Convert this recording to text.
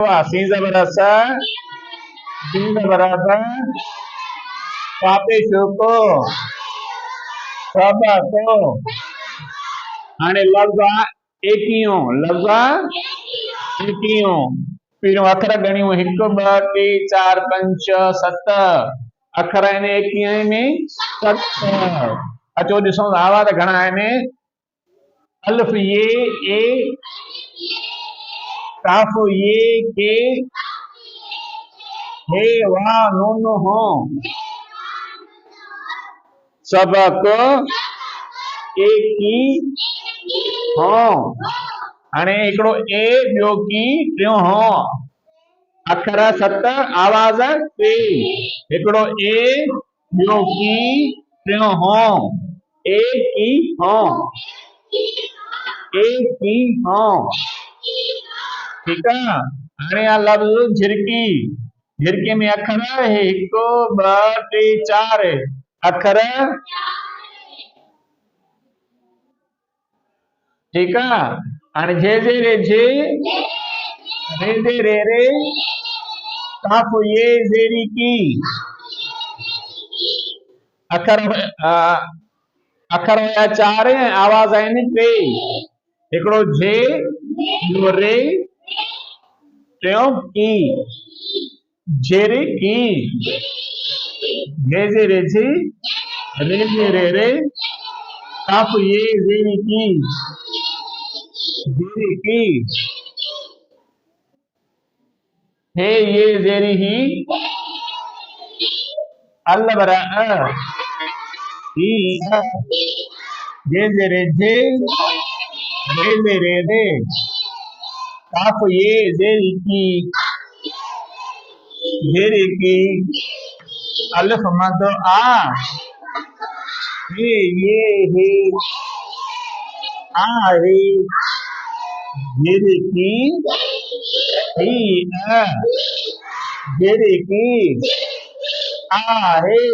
सी जबर स, दी जबर द, पापे शोको, सब को, हाणे लफ्ज़ एकियो, लफ्ज़ एकियो। पहिरियों अखर गणियूं 1 2 3 4 5 6 7 अखर आहिनि एकीअ में 7। अचो ॾिसूं आवाज़ घणा आहिनि। अल्फ ये ए, काफ ये के, हे वा नून हो, सबक एकी हो। हाणे हिकिड़ो ए ॿियो की टियों हो, अखर 7 आवाज़ 3। हिकिड़ो ए ॿियो की टियों हो, ए की हो, ए की हो। ठीक है। हाणे आ लफ्ज़ झिरकी। झिरकी में अखर 1 2 3 4 अखर। ठीक है। हाणे जे जे रे जे, रे जे रे रे, काफ ये जेरी की। अखर अखर हुया 4 आवाज़ आहिनि 3। हिकिड़ो जे ॿियो रे टियों की, जेरे की। जे जे रे जे, रे जे रे रे, काफ ये जेरी की, जेरी की। हे ये जेरी ही, अल बरा अ, ही अ, जे जे रे जे, रे जे रे रे, काफ ये जेरी की, जेरी की। अलिफ मद आ, हे ये हे, आ हे, जेरी की, ही अ, जेरी की, आ हे।